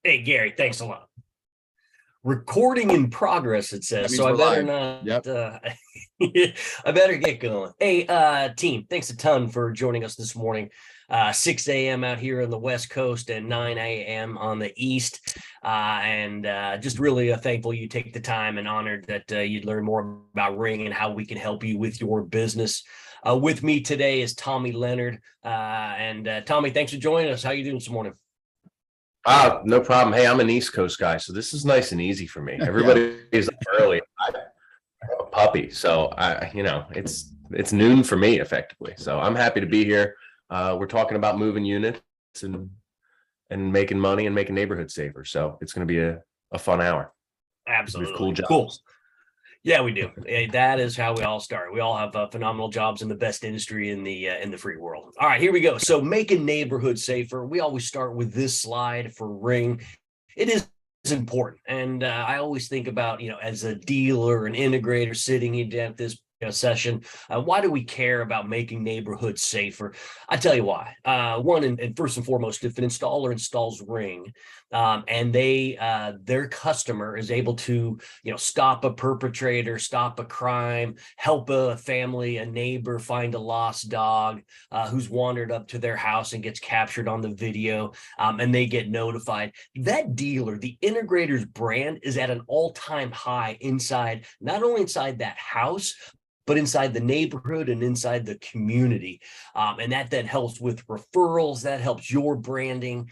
Hey, Gary, thanks a lot. Recording in progress, it That says. means So I we're better live. not, Yep. I better get going. Hey, team, thanks a ton for joining us this morning. 6 a.m. out here on the West Coast and 9 a.m. on the East. And just really thankful you take the time and honored that you'd learn more about Ring and how we can help you with your business. With me today is Tommy Leonard. And Tommy, thanks for joining us. How you doing this morning? No problem. Hey, I'm an East Coast guy, so this is nice and easy for me. Yeah. Everybody is up early. I have a puppy, so it's noon for me effectively. So I'm happy to be here. We're talking about moving units and making money and making neighborhoods safer. So it's going to be a fun hour. We have cool Absolutely. jobs. Cool. Yeah, we do. That is how we all start. We all have phenomenal jobs in the best industry in the free world. All right, here we go. So making neighborhoods safer. We always start with this slide for Ring. It is important, and I always think about as a dealer, an integrator sitting in at this session. Why do we care about making neighborhoods safer? I tell you why. One, and first and foremost, if an installer installs Ring, and their customer is able to stop a perpetrator, stop a crime, help a family, a neighbor find a lost dog who's wandered up to their house and gets captured on the video, and they get notified. That dealer, the integrator's brand, is at an all-time high inside, not only inside that house, but inside the neighborhood and inside the community. And that then helps with referrals. That helps your branding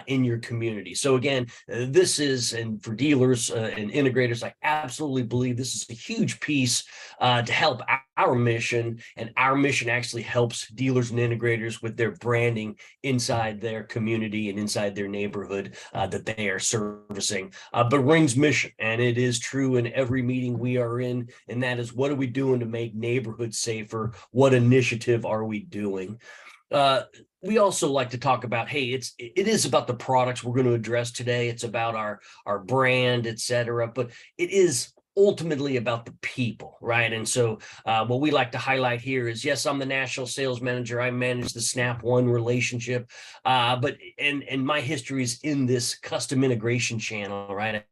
in your community. So again, this is, and for dealers and integrators, I absolutely believe this is a huge piece to help our mission. And our mission actually helps dealers and integrators with their branding inside their community and inside their neighborhood that they are servicing. But Ring's mission, and it is true in every meeting we are in, and that is, what are we doing to make neighborhoods safer? What initiative are we doing? We also like to talk about, hey, it is about the products we're going to address today. It's about our brand, etc. But it is ultimately about the people, right? And so what we like to highlight here is, yes, I'm the national sales manager. I manage the Snap One relationship, but my history is in this custom integration channel, right?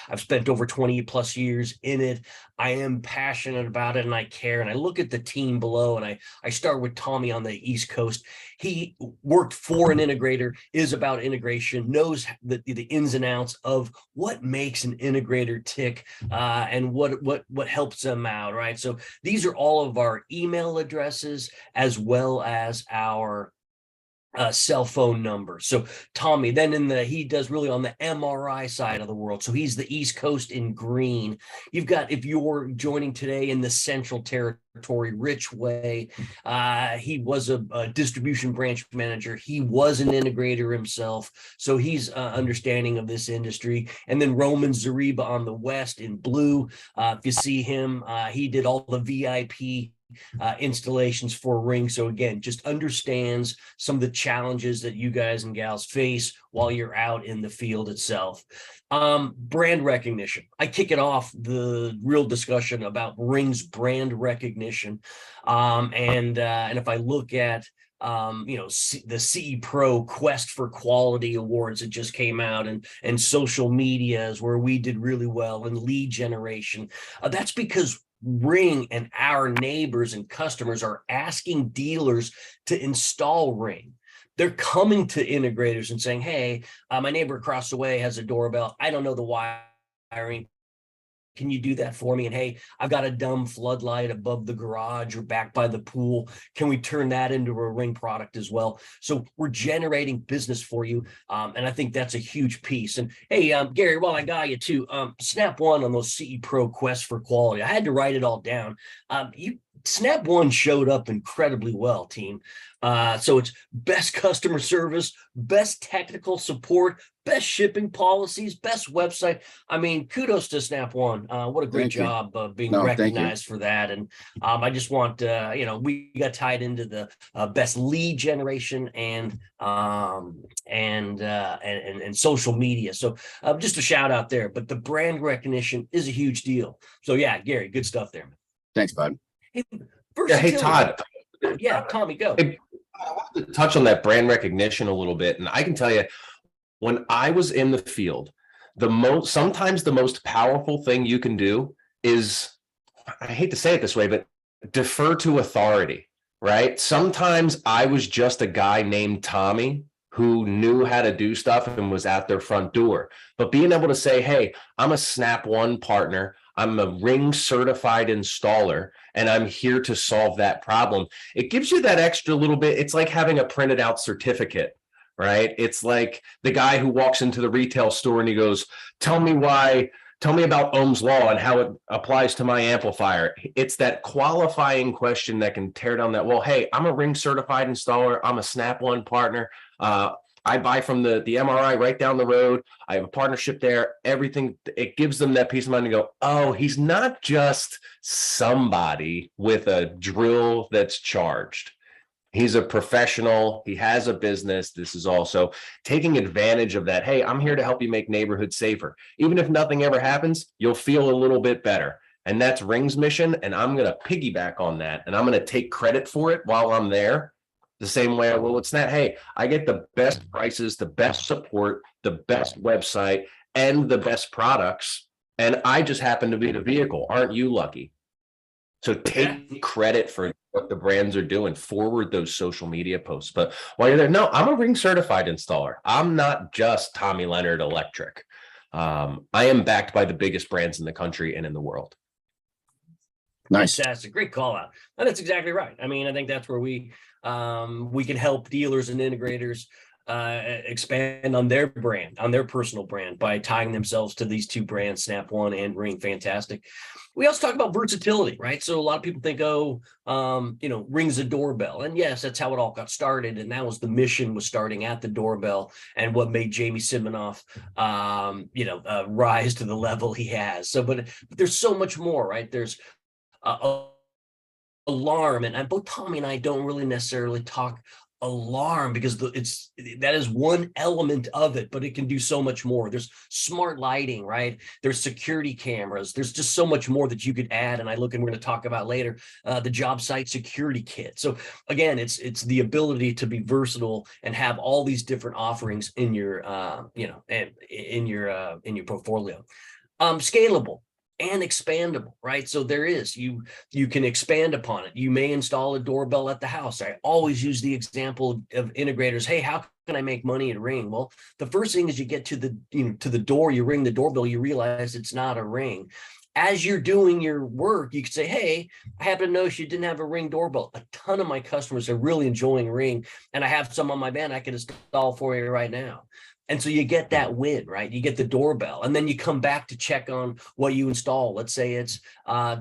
I've spent over 20 plus years in it. I am passionate about it and I care. And I look at the team below, and I start with Tommy on the East Coast. He worked for an integrator, is about integration, knows the ins and outs of what makes an integrator tick and what helps them out, right? So these are all of our email addresses as well as our cell phone number. So Tommy, then he does really on the MRI side of the world. So he's the East Coast in green. You've got, if you're joining today in the Central Territory, Rich Way, he was a distribution branch manager. He was an integrator himself. So he's understanding of this industry. And then Roman Zariba on the West in blue. If you see him, he did all the VIP installations for Ring. So again, just understands some of the challenges that you guys and gals face while you're out in the field itself. Brand recognition. I kick it off the real discussion about Ring's brand recognition. And if I look at the CE Pro Quest for Quality Awards that just came out, and social media is where we did really well, and lead generation. That's because Ring and our neighbors and customers are asking dealers to install Ring. They're coming to integrators and saying, hey, my neighbor across the way has a doorbell. I don't know the wiring. Can you do that for me? And hey, I've got a dumb floodlight above the garage or back by the pool. Can we turn that into a Ring product as well? So we're generating business for you. And I think that's a huge piece. And hey, Gary, while I got you too, Snap One on those CE Pro Quest for Quality, I had to write it all down. Snap One showed up incredibly well, team. So it's best customer service, best technical support, best shipping policies, best website. I mean, kudos to Snap One. What a great job of being recognized for that. And I just want, we got tied into the best lead generation and social media. So just a shout out there. But the brand recognition is a huge deal. So yeah, Gary, good stuff there, man. Thanks, bud. Hey, Hey, Todd. Yeah, Tommy, go. Hey, I wanted to touch on that brand recognition a little bit, and I can tell you, when I was in the field, sometimes the most powerful thing you can do is, I hate to say it this way, but defer to authority, right? Sometimes I was just a guy named Tommy who knew how to do stuff and was at their front door. But being able to say, hey, I'm a Snap One partner, I'm a Ring certified installer, and I'm here to solve that problem. It gives you that extra little bit. It's like having a printed out certificate, right? It's like the guy who walks into the retail store and he goes, tell me about Ohm's law and how it applies to my amplifier. It's that qualifying question that can tear down that wall. Hey, I'm a Ring certified installer. I'm a Snap One partner. I buy from the MRI right down the road. I have a partnership there. Everything, it gives them that peace of mind to go, oh, he's not just somebody with a drill that's charged. He's a professional. He has a business. This is also taking advantage of that. Hey, I'm here to help you make neighborhoods safer. Even if nothing ever happens, you'll feel a little bit better. And that's Ring's mission. And I'm going to piggyback on that. And I'm going to take credit for it while I'm there. The same way I will with Snap. Hey, I get the best prices, the best support, the best website, and the best products. And I just happen to be the vehicle. Aren't you lucky? So take credit for what the brands are doing, forward those social media posts. But while you're there, no, I'm a Ring certified installer. I'm not just Tommy Leonard Electric. I am backed by the biggest brands in the country and in the world. Nice. Fantastic. Great call out. And that's exactly right. I mean, I think that's where we can help dealers and integrators expand on their brand, on their personal brand, by tying themselves to these two brands, Snap One and Ring. Fantastic. We also talk about versatility, right? So a lot of people think, Ring's a doorbell. And yes, that's how it all got started. And that was the mission, was starting at the doorbell, and what made Jamie Siminoff, rise to the level he has. So, but there's so much more, right? There's alarm, and both Tommy and I don't really necessarily talk alarm because that is one element of it, but it can do so much more. There's smart lighting, right? There's security cameras. There's just so much more that you could add. And we're going to talk about later, the job site security kit. So again, it's the ability to be versatile and have all these different offerings in your in your portfolio. Scalable and expandable, right? So you can expand upon it. You may install a doorbell at the house. I always use the example of integrators. Hey, how can I make money at Ring? Well, the first thing is you get to the door, you ring the doorbell, you realize it's not a Ring. As you're doing your work, you could say, hey, I happen to notice you didn't have a Ring doorbell. A ton of my customers are really enjoying Ring, and I have some on my van I can install for you right now. And so you get that win, right? You get the doorbell, and then you come back to check on what you install. Let's say it's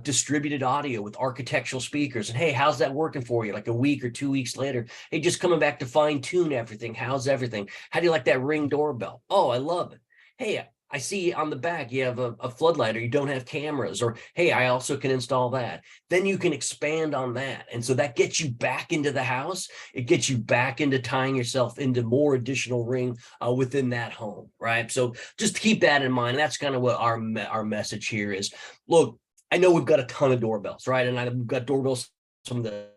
distributed audio with architectural speakers. And hey, how's that working for you? Like a week or 2 weeks later, hey, just coming back to fine tune everything. How's everything? How do you like that Ring doorbell? Oh, I love it. Hey, I see on the back you have a floodlight, or you don't have cameras, or hey, I also can install that. Then you can expand on that. And so that gets you back into the house. It gets you back into tying yourself into more additional Ring within that home, right? So just keep that in mind. That's kind of what our message here is. Look, I know we've got a ton of doorbells, right? And we've got doorbells from the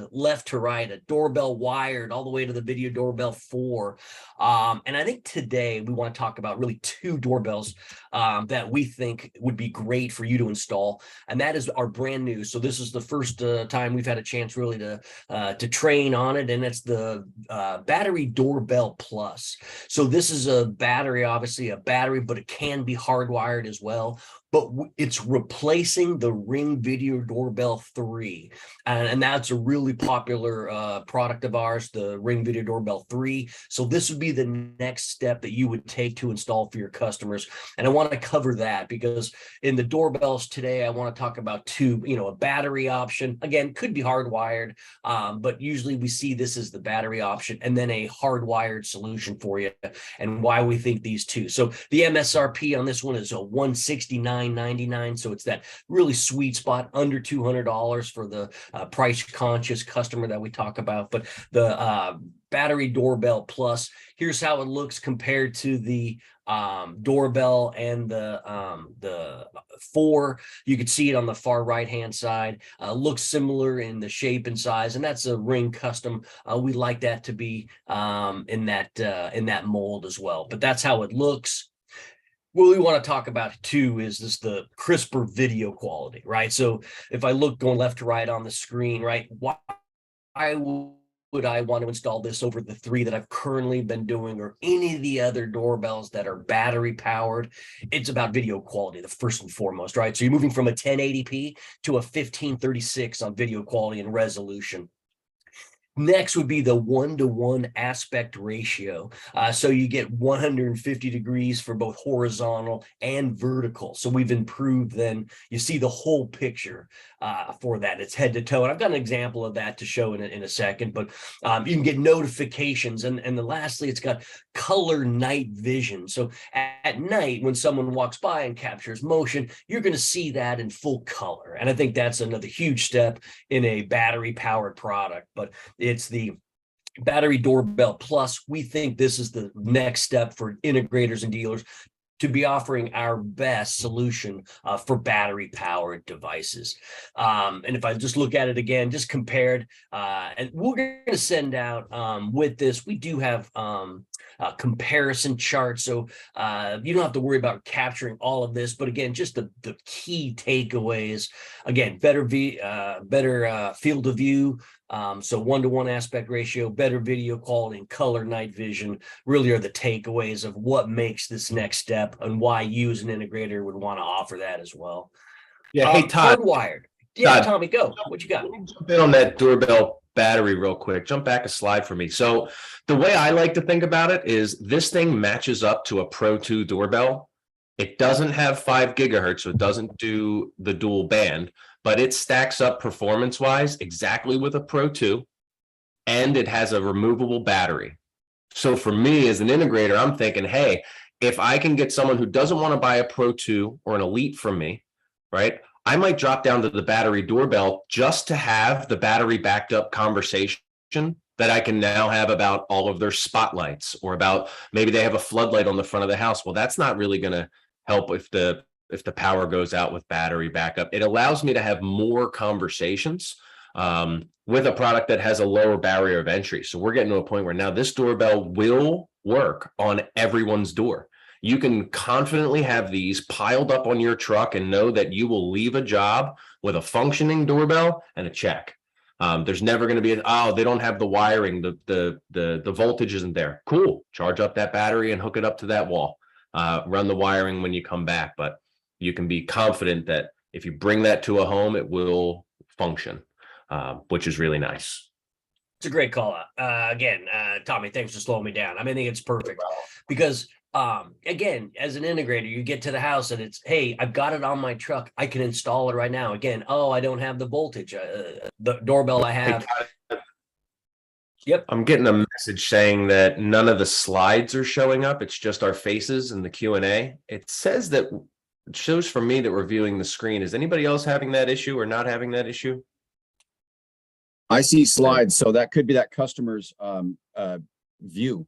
left to right, a doorbell wired all the way to the video doorbell 4. And I think today we want to talk about really two doorbells that we think would be great for you to install. And that is our brand new. So this is the first time we've had a chance really to train on it. And it's the Battery Doorbell Plus. So this is a battery, obviously a battery, but it can be hardwired as well. But it's replacing the Ring Video Doorbell 3. And that's a really popular product of ours, the Ring Video Doorbell 3. So this would be the next step that you would take to install for your customers. And I want to cover that because in the doorbells today, I want to talk about a battery option. Again, could be hardwired, but usually we see this as the battery option, and then a hardwired solution for you, and why we think these two. So the MSRP on this one is a $169.99. So it's that really sweet spot, under $200 for the price conscious customer that we talk about. But the Battery Doorbell Plus. Here's how it looks compared to the doorbell and the 4. You can see it on the far right hand side. Looks similar in the shape and size, and that's a Ring custom. We like that to be in that mold as well. But that's how it looks. What we want to talk about too is the Crispr video quality, right? So if I look going left to right on the screen, right, why would I want to install this over the 3 that I've currently been doing, or any of the other doorbells that are battery powered? It's about video quality, the first and foremost, right? So you're moving from a 1080p to a 1536 on video quality and resolution. Next would be the 1-to-1 aspect ratio. So you get 150 degrees for both horizontal and vertical. So we've improved then. You see the whole picture for that. It's head to toe. And I've got an example of that to show in a second, but you can get notifications. And then lastly, it's got color night vision. So at night, when someone walks by and captures motion, you're going to see that in full color. And I think that's another huge step in a battery powered product. But it's the Battery Doorbell Plus. We think this is the next step for integrators and dealers to be offering our best solution for battery powered devices. And if I just look at it again, just compared, and we're going to send out with this, we do have comparison charts. So you don't have to worry about capturing all of this, but again, just the key takeaways. Again, better field of view. So 1-to-1 aspect ratio, better video quality, and color night vision really are the takeaways of what makes this next step and why you as an integrator would want to offer that as well. Yeah. Hey, Todd. Hardwired. Yeah, Todd, Tommy, go. What you got? Jump in on that doorbell battery real quick. Jump back a slide for me. So the way I like to think about it is this thing matches up to a Pro 2 doorbell. It doesn't have 5 gigahertz, so it doesn't do the dual band, but it stacks up performance-wise exactly with a Pro 2, and it has a removable battery. So for me as an integrator, I'm thinking, hey, if I can get someone who doesn't want to buy a Pro 2 or an Elite from me, right, I might drop down to the Battery Doorbell just to have the battery backed up conversation that I can now have about all of their spotlights, or about maybe they have a floodlight on the front of the house. Well, that's not really going to help if the power goes out with battery backup. It allows me to have more conversations with a product that has a lower barrier of entry. So we're getting to a point where now this doorbell will work on everyone's door. You can confidently have these piled up on your truck and know that you will leave a job with a functioning doorbell and a check. There's never going to be they don't have the wiring, the voltage isn't there. Cool. Charge up that battery and hook it up to that wall. Run the wiring when you come back, but you can be confident that if you bring that to a home, it will function, which is really nice. It's a great call out. Again, Tommy, thanks for slowing me down. I mean, I think it's perfect because again, as an integrator, you get to the house and it's, hey, I've got it on my truck. I can install it right now. Again, I don't have the voltage. The doorbell I have. Yep. I'm getting a message saying that none of the slides are showing up. It's just our faces and the Q&A. It says that it shows for me that we're viewing the screen. Is anybody else having that issue or not having that issue? I see slides, so that could be that customer's view.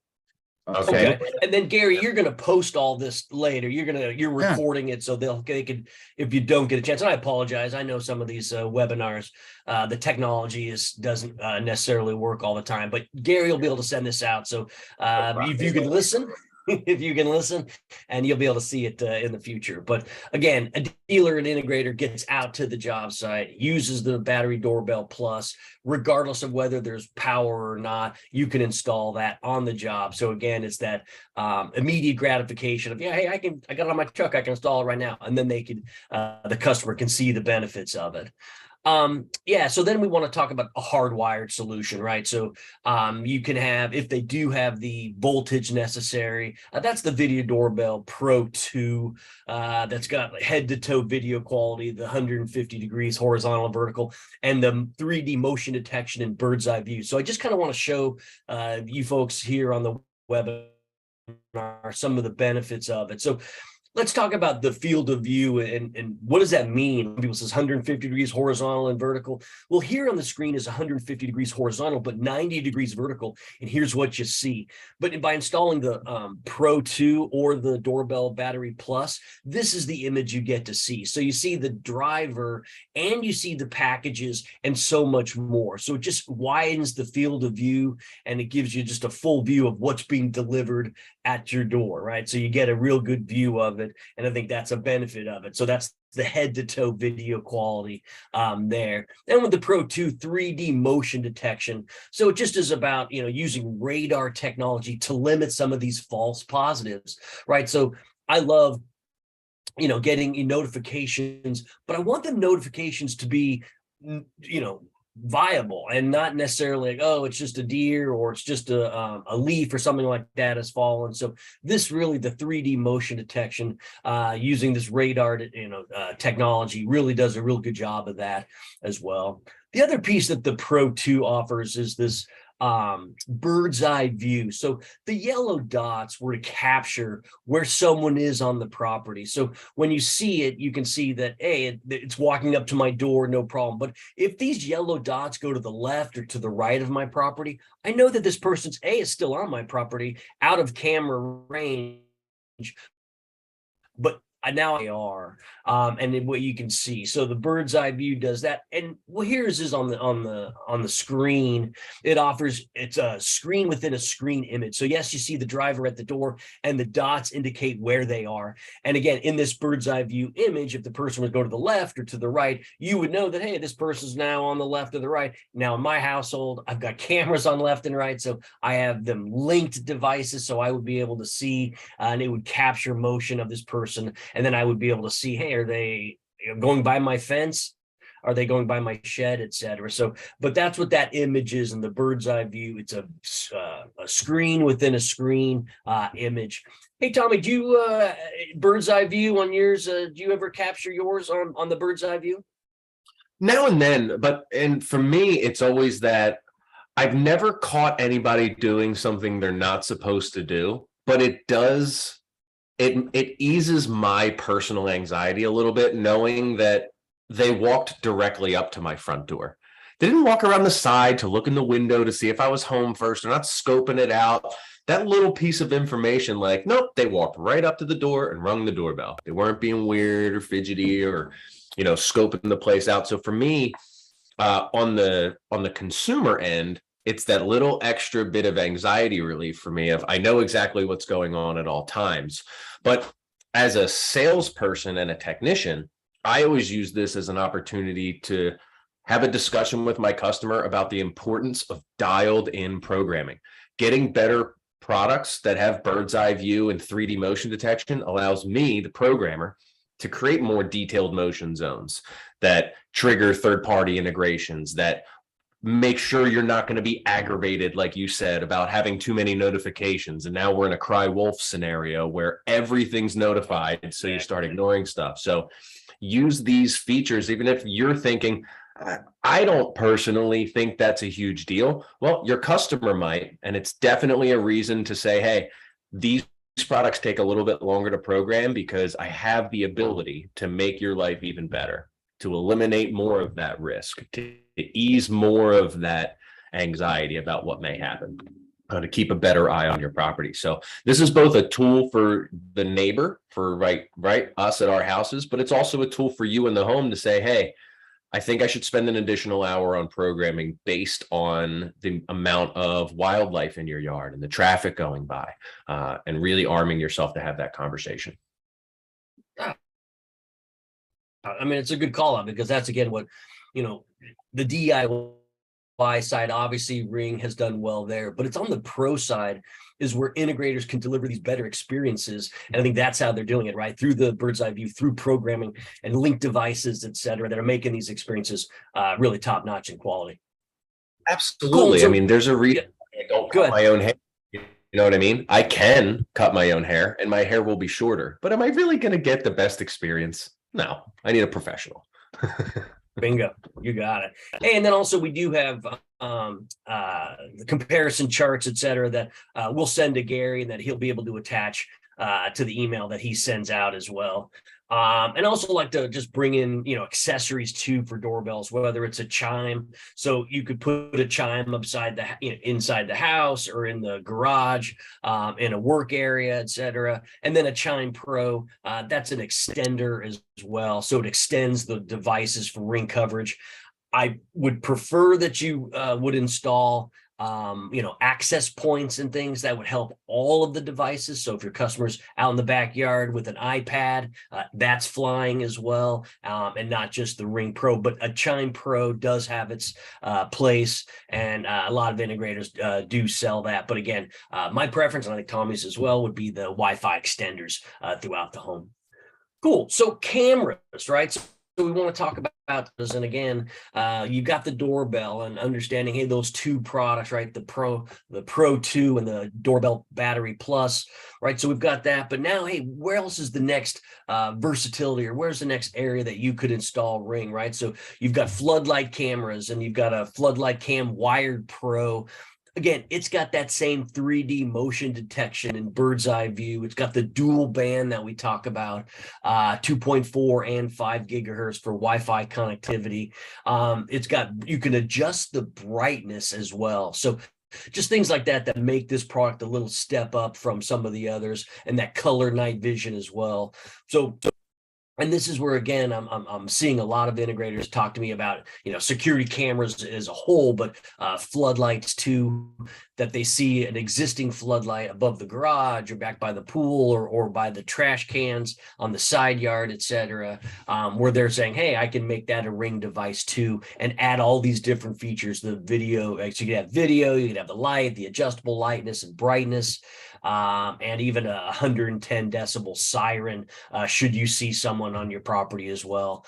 Okay. And then Gary, you're going to post all this later. You're recording it so they could, if you don't get a chance. And I apologize. I know some of these webinars, the technology doesn't necessarily work all the time, but Gary will be able to send this out. So if you can listen, and you'll be able to see it in the future. But again, a dealer and integrator gets out to the job site, uses the Battery Doorbell Plus, regardless of whether there's power or not, you can install that on the job. So again, it's that immediate gratification of, yeah, hey, I got it on my truck, I can install it right now. And then the customer can see the benefits of it. So then we want to talk about a hardwired solution, right? So you can have, if they do have the voltage necessary, that's the Video Doorbell Pro 2 that's got head to toe video quality, the 150 degrees horizontal and vertical, and the 3D motion detection and bird's eye view. So I just kind of want to show you folks here on the webinar some of the benefits of it. So let's talk about the field of view and what does that mean? People says 150 degrees horizontal and vertical. Well, here on the screen is 150 degrees horizontal, but 90 degrees vertical. And here's what you see. But by installing the Pro 2 or the Doorbell Battery Plus, this is the image you get to see. So you see the driver and you see the packages and so much more. So it just widens the field of view and it gives you just a full view of what's being delivered at your door, right? So you get a real good view of it. And I think that's a benefit of it. So that's the head to toe video quality there. And with the Pro 2 3D motion detection. So it just is about, using radar technology to limit some of these false positives, right? So I love, getting notifications, but I want the notifications to be, viable and not necessarily like, oh, it's just a deer or it's just a leaf or something like that has fallen. So this really, the 3D motion detection using this radar technology really does a real good job of that as well. The other piece that the Pro 2 offers is this bird's eye view. So the yellow dots were to capture where someone is on the property. So when you see it, you can see that, hey, it's walking up to my door, no problem. But if these yellow dots go to the left or to the right of my property, I know that this person's is still on my property, out of camera range, but now they are, and then what you can see. So the bird's eye view does that. And well, here's is on the screen. It's a screen within a screen image. So yes, you see the driver at the door, and the dots indicate where they are. And again, in this bird's eye view image, if the person would go to the left or to the right, you would know that, hey, this person's now on the left or the right. Now in my household, I've got cameras on left and right, so I have them linked devices, so I would be able to see, and it would capture motion of this person. And then I would be able to see, hey, are they going by my fence? Are they going by my shed, etc.? So, but that's what that image is in the bird's eye view. It's a screen within a screen image. Hey, Tommy, do you bird's eye view on yours? Do you ever capture yours on the bird's eye view? Now and then, and for me, it's always that I've never caught anybody doing something they're not supposed to do, but it does. It eases my personal anxiety a little bit, knowing that they walked directly up to my front door. They didn't walk around the side to look in the window to see if I was home first. They're not scoping it out. That little piece of information, like, nope, they walked right up to the door and rung the doorbell. They weren't being weird or fidgety or, scoping the place out. So for me, on the consumer end, it's that little extra bit of anxiety relief for me of I know exactly what's going on at all times. But as a salesperson and a technician, I always use this as an opportunity to have a discussion with my customer about the importance of dialed in programming. Getting better products that have bird's eye view and 3D motion detection allows me, the programmer, to create more detailed motion zones that trigger third-party integrations, that make sure you're not going to be aggravated, like you said, about having too many notifications. And now we're in a cry wolf scenario where everything's notified, so you start ignoring stuff. So use these features, even if you're thinking, I don't personally think that's a huge deal. Well, your customer might, and it's definitely a reason to say, hey, these products take a little bit longer to program because I have the ability to make your life even better, to eliminate more of that risk, to ease more of that anxiety about what may happen, to keep a better eye on your property. So this is both a tool for the neighbor, for us at our houses, but it's also a tool for you in the home to say, hey, I think I should spend an additional hour on programming based on the amount of wildlife in your yard and the traffic going by, and really arming yourself to have that conversation. I mean, it's a good call out because that's, again, what, the DIY side, obviously Ring has done well there, but it's on the pro side is where integrators can deliver these better experiences. And I think that's how they're doing it, right? Through the bird's eye view, through programming and linked devices, et cetera, that are making these experiences really top notch in quality. Absolutely. Cool. I mean, there's a reason I don't cut my own hair. You know what I mean? I can cut my own hair and my hair will be shorter, but am I really going to get the best experience? No, I need a professional. Bingo, you got it. Hey, and then also we do have the comparison charts, et cetera, that we'll send to Gary and that he'll be able to attach to the email that he sends out as well. And also like to just bring in, accessories too for doorbells, whether it's a chime. So you could put a chime inside the house or in the garage, in a work area, etc. And then a Chime Pro, that's an extender as well. So it extends the devices for Ring coverage. I would prefer that you would install access points and things that would help all of the devices. So if your customer's out in the backyard with an iPad, that's flying as well, and not just the Ring Pro, but a Chime Pro does have its place, and a lot of integrators do sell that. But again, my preference, and I think Tommy's as well, would be the Wi-Fi extenders throughout the home. Cool. So cameras, right? So we want to talk about this. And again, you got the doorbell and understanding, hey, those two products, right? The Pro 2 and the Doorbell Battery Plus, right? So we've got that. But now, hey, where else is the next versatility, or where's the next area that you could install Ring, right? So you've got floodlight cameras, and you've got a floodlight cam wired Pro. Again, it's got that same 3D motion detection and bird's eye view. It's got the dual band that we talk about, 2.4 and 5 gigahertz for Wi-Fi connectivity. You can adjust the brightness as well. So just things like that make this product a little step up from some of the others, and that color night vision as well. And this is where, again, I'm seeing a lot of integrators talk to me about, security cameras as a whole, but floodlights too, that they see an existing floodlight above the garage or back by the pool or by the trash cans on the side yard, et cetera, where they're saying, hey, I can make that a Ring device too, and add all these different features, the video. So you could have video, you could have the light, the adjustable lightness and brightness, and even a 110 decibel siren, should you see someone on your property as well,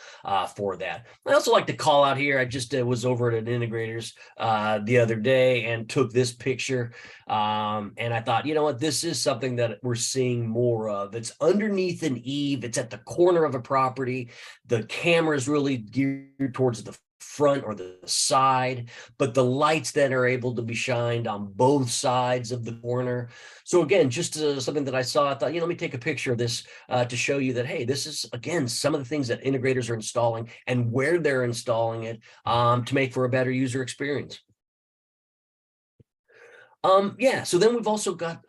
for that. I also like to call out here, I just was over at an integrator's the other day and took this picture, and I thought, you know what, this is something that we're seeing more of. It's underneath an eave, it's at the corner of a property. The camera is really geared towards the front or the side, but the lights then are able to be shined on both sides of the corner. So again, just something that I saw, I thought, let me take a picture of this to show you that, hey, this is, again, some of the things that integrators are installing and where they're installing it, to make for a better user experience. So then we've also got,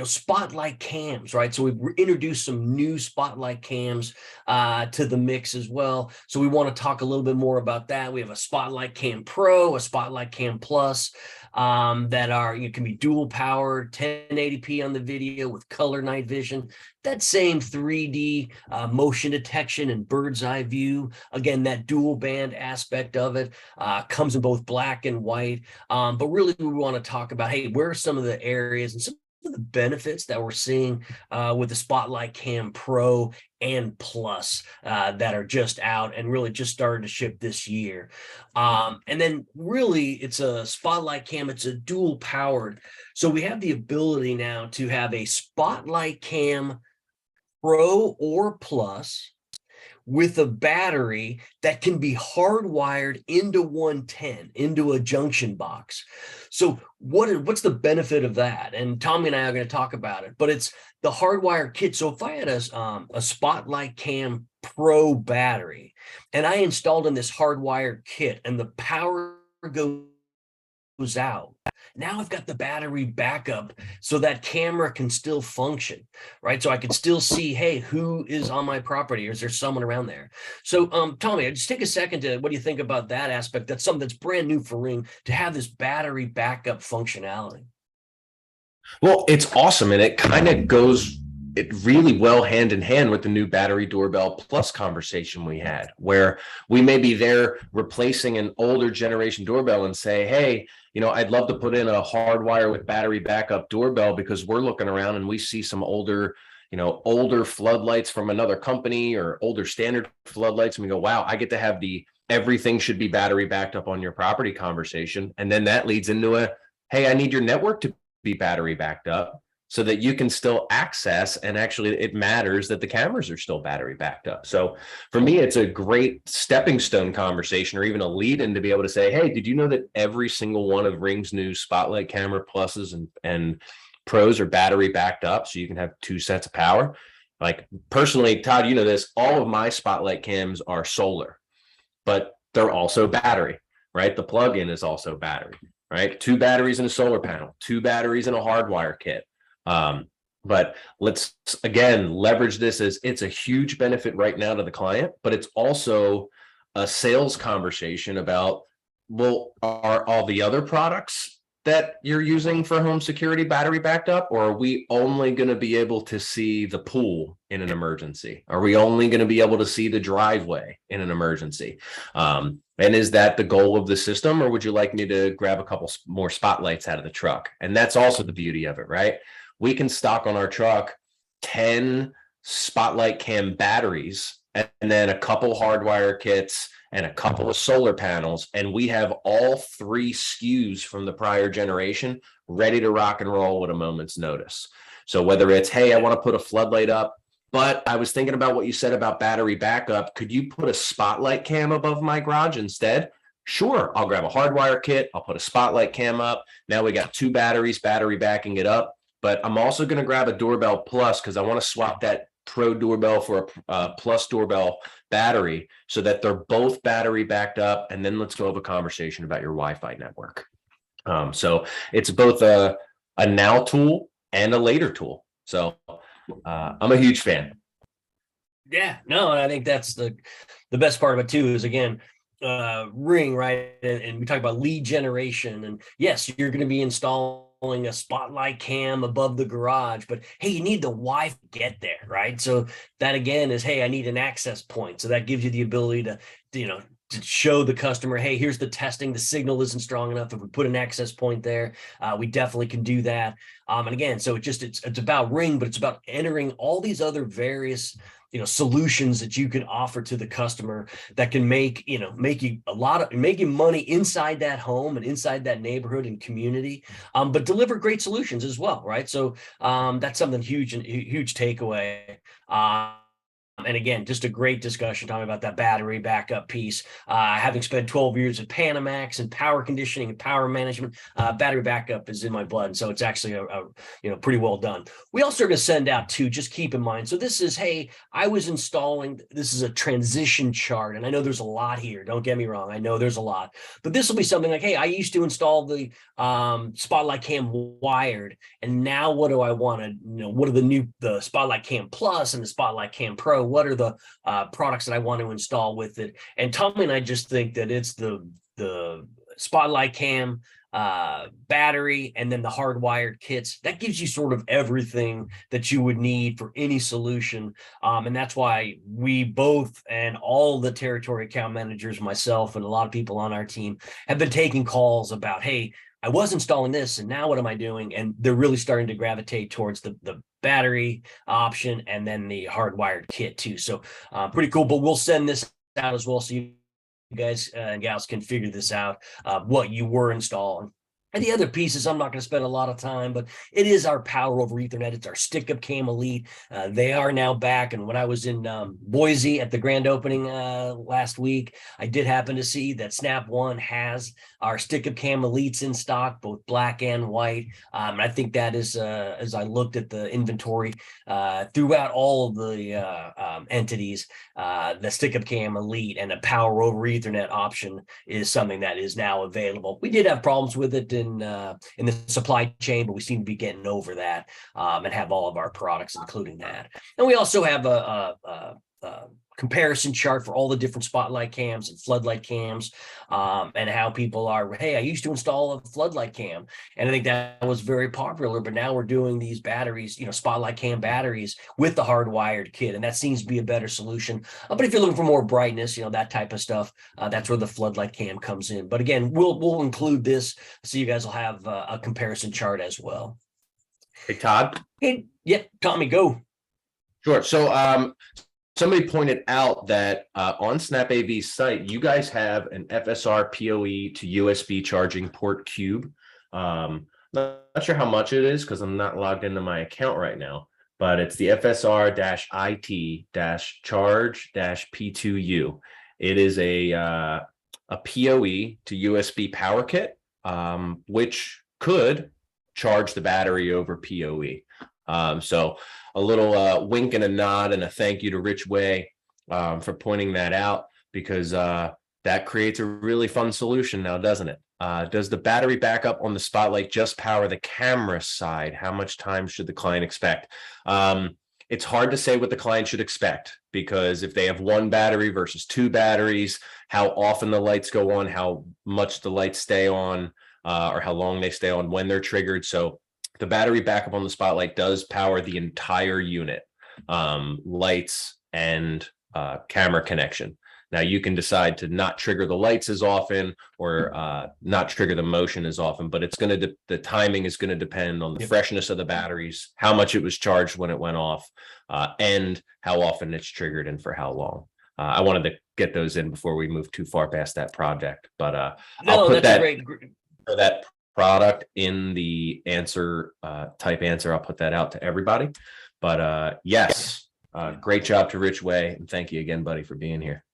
spotlight cams, right? So we've introduced some new spotlight cams to the mix as well. So we want to talk a little bit more about that. We have a Spotlight Cam Pro, a Spotlight Cam Plus, that can be dual powered, 1080p on the video with color night vision. That same 3D motion detection and bird's eye view. Again, that dual band aspect of it comes in both black and white. But really, we want to talk about, hey, where are some of the areas and some of the benefits that we're seeing with the Spotlight Cam Pro and Plus that are just out and really just started to ship this year. And then really, it's a Spotlight Cam, it's a dual powered. So we have the ability now to have a Spotlight Cam Pro or Plus with a battery that can be hardwired into 110, into a junction box. So what's the benefit of that? And Tommy and I are going to talk about it, but it's the hardwired kit. So if I had a Spotlight Cam Pro battery and I installed in this hardwired kit and the power goes out, now I've got the battery backup so that camera can still function, right? So I can still see, hey, who is on my property, or is there someone around there? So Tommy, just take a second what do you think about that aspect? That's something that's brand new for Ring, to have this battery backup functionality. Well, it's awesome. And it kind of goes really well hand in hand with the new Battery Doorbell Plus conversation we had, where we may be there replacing an older generation doorbell and say, hey, I'd love to put in a hardwire with battery backup doorbell, because we're looking around and we see some older floodlights from another company or older standard floodlights. And we go, wow, I get to have the everything should be battery backed up on your property conversation. And then that leads into hey, I need your network to be battery backed up so that you can still access, and actually it matters that the cameras are still battery backed up. So for me, it's a great stepping stone conversation, or even a lead in to be able to say, hey, did you know that every single one of Ring's new Spotlight Camera Pluses and pros are battery backed up, so you can have 2 sets of power. Like personally, Todd, you know this, all of my spotlight cams are solar, but they're also battery, right? The plug-in is also battery, right? 2 batteries in a solar panel, 2 batteries in a hardwire kit. But let's again leverage this as it's a huge benefit right now to the client, but it's also a sales conversation about, well, are all the other products that you're using for home security battery backed up, or are we only going to be able to see the pool in an emergency? Are we only going to be able to see the driveway in an emergency? And is that the goal of the system, or would you like me to grab a couple more spotlights out of the truck? And that's also the beauty of it, right? We can stock on our truck 10 spotlight cam batteries and then a couple hardwire kits and a couple of solar panels, and we have all 3 SKUs from the prior generation ready to rock and roll at a moment's notice. So whether it's, hey, I want to put a floodlight up, but I was thinking about what you said about battery backup. Could you put a spotlight cam above my garage instead? Sure, I'll grab a hardwire kit. I'll put a spotlight cam up. Now we got 2 batteries, battery backing it up. But I'm also going to grab a doorbell plus because I want to swap that Pro doorbell for a plus doorbell battery so that they're both battery backed up. And then let's go have a conversation about your Wi-Fi network. So it's both a now tool and a later tool. So I'm a huge fan. Yeah, no, and I think that's the best part of it too, is again, Ring, right? And we talk about lead generation, and yes, you're going to be installing a spotlight cam above the garage, but hey, you need the Wi-Fi to get there, right? So that again is, hey, I need an access point. So that gives you the ability to show the customer, hey, here's the testing. The signal isn't strong enough. If we put an access point there, we definitely can do that. And again, so it's about Ring, but it's about entering all these other various solutions that you can offer to the customer that can make you money inside that home and inside that neighborhood and community, but deliver great solutions as well, right? So that's something huge takeaway. And again, just a great discussion talking about that battery backup piece. Having spent 12 years at Panamax and power conditioning and power management, battery backup is in my blood. And so it's actually a pretty well done. We also are going to send out too, just keep in mind. So this is, hey, I was installing, this is a transition chart. And I know there's a lot here. Don't get me wrong. I know there's a lot, but this will be something like, hey, I used to install the Spotlight Cam wired. And now what do I want to, what are the Spotlight Cam Plus and the Spotlight Cam Pro? What are the products that I want to install with it? And Tommy and I just think that it's the Spotlight Cam battery and then the hardwired kits. That gives you sort of everything that you would need for any solution. And that's why we both and all the territory account managers, myself and a lot of people on our team, have been taking calls about, hey, I was installing this and now what am I doing? And they're really starting to gravitate towards the battery option and then the hardwired kit too. So pretty cool, but we'll send this out as well so you guys and gals can figure this out, what you were installing. And the other pieces, I'm not going to spend a lot of time, but it is our power over Ethernet. It's our stick-up cam Elite. They are now back. And when I was in Boise at the grand opening last week, I did happen to see that Snap One has our stick-up cam Elites in stock, both black and white. And I think that is, as I looked at the inventory throughout all of the entities, the stick-up cam Elite and a power over Ethernet option is something that is now available. We did have problems with it in the supply chain, but we seem to be getting over that and have all of our products, including that. And we also have a comparison chart for all the different spotlight cams and floodlight cams, and how people are, hey, I used to install a floodlight cam, and I think that was very popular, but now we're doing these batteries, spotlight cam batteries with the hardwired kit, and that seems to be a better solution. But if you're looking for more brightness, that type of stuff, that's where the floodlight cam comes in. But again, we'll include this so you guys will have a comparison chart as well. Hey, Todd. Hey, yeah, Tommy, go. Sure. So somebody pointed out that on Snap AV's site, you guys have an FSR PoE to USB charging port cube. Not sure how much it is because I'm not logged into my account right now, but it's the FSR-IT-charge-P2U. It is a PoE to USB power kit, which could charge the battery over PoE. So a little wink and a nod and a thank you to Rich Way for pointing that out, because that creates a really fun solution now, doesn't it? Does the battery backup on the Spotlight just power the camera side? How much time should the client expect? It's hard to say what the client should expect, because if they have one battery versus two batteries, how often the lights go on, how much the lights stay on, or how long they stay on when they're triggered. So the battery backup on the Spotlight does power the entire unit, lights and camera connection. Now you can decide to not trigger the lights as often, or not trigger the motion as often, but it's going to, the timing is going to depend on the freshness of the batteries, how much it was charged when it went off, and how often it's triggered and for how long. I wanted to get those in before we move too far past that project, but I'll put that for that product in the answer, type answer. I'll put that out to everybody. But yes, great job to Rich Way, and thank you again, buddy, for being here.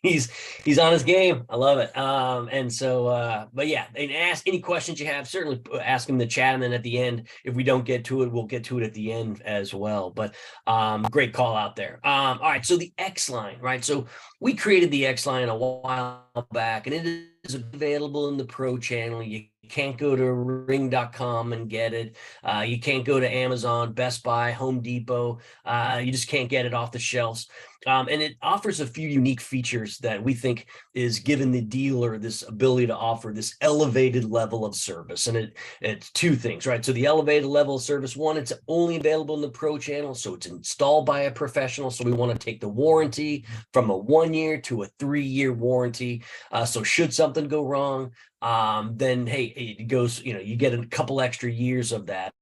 He's on his game. I love it. And so, but yeah, and ask any questions you have, certainly ask him in the chat. And then at the end, if we don't get to it, we'll get to it at the end as well. But great call out there. All right. So the X line, right? So we created the X line a while back, and it is available in the Pro channel. You can't go to ring.com and get it. You can't go to Amazon, Best Buy, Home Depot. You just can't get it off the shelves. And it offers a few unique features that we think is giving the dealer this ability to offer this elevated level of service. And it's two things, right? So the elevated level of service, one, it's only available in the Pro channel, so it's installed by a professional. So we want to take the warranty from a 1 year to a 3-year warranty. So should something go wrong, then hey, it goes, you get a couple extra years of that.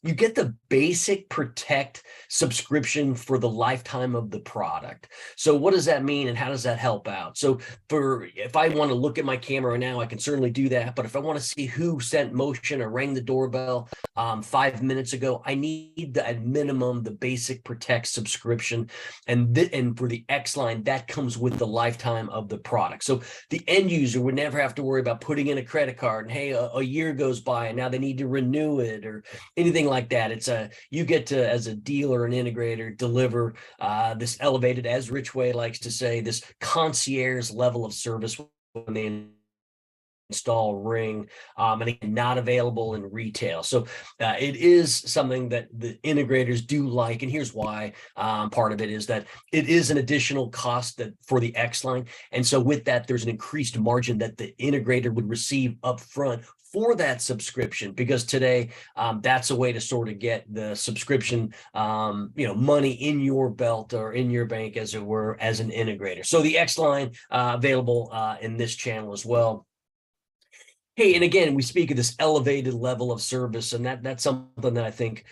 You get the basic Protect subscription for the lifetime of the product. So what does that mean, and how does that help out? So if I want to look at my camera now, I can certainly do that. But if I want to see who sent motion or rang the doorbell 5 minutes ago, I need at minimum the basic Protect subscription. And for the X line, that comes with the lifetime of the product. So the end user would never have to worry about putting in a credit card and hey, a year goes by and now they need to renew it or anything like that. It's you get to, as a dealer and integrator, deliver this elevated, as Rich Way likes to say, this concierge level of service when they install Ring, and again, not available in retail. So it is something that the integrators do like, and here's why. Part of it is that it is an additional cost that for the X line, and so with that, there's an increased margin that the integrator would receive up front for that subscription, because today that's a way to sort of get the subscription money in your belt or in your bank, as it were, as an integrator. So the X line available in this channel as well. Hey, and again, we speak of this elevated level of service, and that's something that I think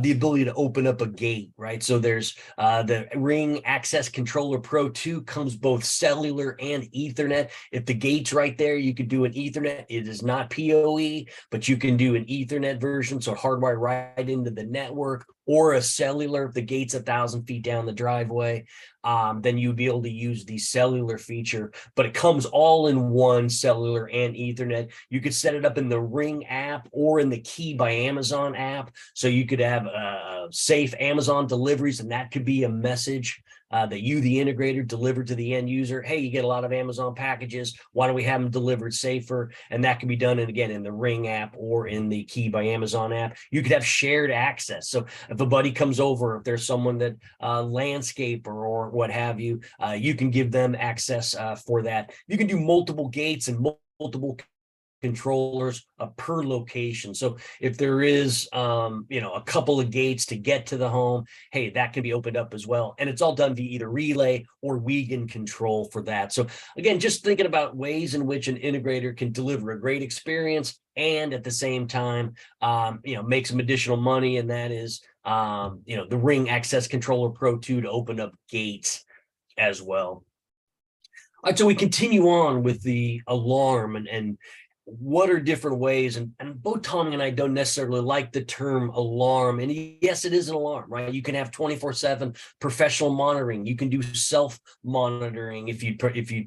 the ability to open up a gate, right? So there's the Ring Access Controller Pro 2 comes both cellular and Ethernet. If the gate's right there, you could do an Ethernet. It is not PoE, but you can do an Ethernet version, so hardwire right into the network, or a cellular. If the gate's 1,000 feet down the driveway, then you'd be able to use the cellular feature, but it comes all in one, cellular and Ethernet. You could set it up in the Ring app or in the Key by Amazon app. So you could have safe Amazon deliveries, and that could be a message that you, the integrator, deliver to the end user. Hey, you get a lot of Amazon packages. Why don't we have them delivered safer? And that can be done, and again, in the Ring app or in the Key by Amazon app. You could have shared access. So if a buddy comes over, if there's someone that landscaper or what have you, you can give them access for that. You can do multiple gates and multiple controllers per location. So if there is, a couple of gates to get to the home, hey, that can be opened up as well. And it's all done via either relay or Wiegand control for that. So again, just thinking about ways in which an integrator can deliver a great experience and at the same time, make some additional money. And that is, the Ring Access Controller Pro 2 to open up gates as well. All right, so we continue on with the alarm and what are different ways, and both Tommy and I don't necessarily like the term alarm, and yes, it is an alarm, right? You can have 24/7 professional monitoring. You can do self-monitoring if you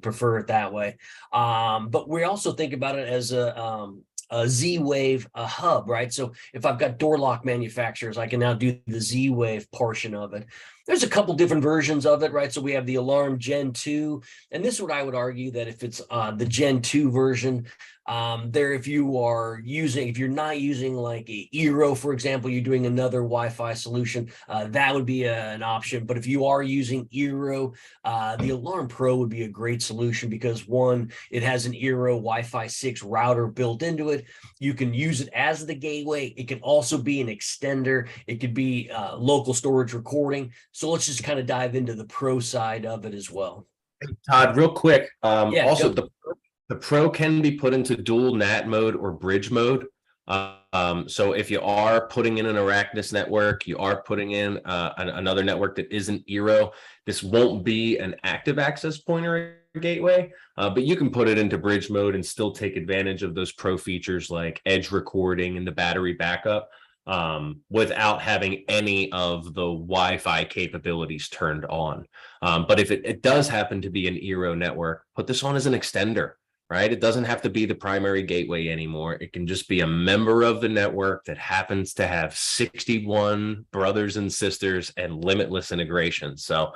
prefer it that way, but we also think about it as a a Z-Wave hub, right? So if I've got door lock manufacturers, I can now do the Z-Wave portion of it. There's a couple different versions of it, right? So we have the Alarm Gen 2, and this is what I would argue that if it's the Gen 2 version, if you're not using like a Eero, for example, you're doing another Wi-Fi solution, that would be an option. But if you are using Eero, the Alarm Pro would be a great solution because one, it has an Eero Wi-Fi 6 router built into it. You can use it as the gateway. It can also be an extender. It could be local storage recording. So let's just kind of dive into the pro side of it as well. Todd, real quick. Yeah, Also, go. the Pro can be put into dual NAT mode or bridge mode. So if you are putting in an Arachnus network, you are putting in another network that isn't Eero, this won't be an active access point or gateway, but you can put it into bridge mode and still take advantage of those Pro features like edge recording and the battery backup without having any of the Wi-Fi capabilities turned on. But if it does happen to be an Eero network, put this on as an extender. Right? It doesn't have to be the primary gateway anymore. It can just be a member of the network that happens to have 61 brothers and sisters and limitless integration. So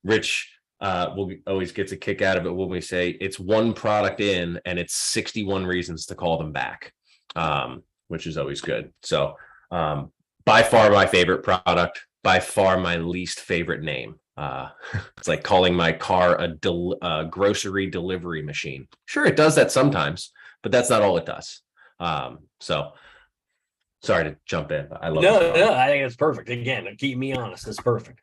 Rich always gets a kick out of it when we say it's one product in and it's 61 reasons to call them back, which is always good. So by far my favorite product, by far my least favorite name. It's like calling my car a grocery delivery machine. Sure, it does that sometimes, but that's not all it does. So sorry to jump in, but I love it. No, I think it's perfect. Again, keep me honest. It's perfect.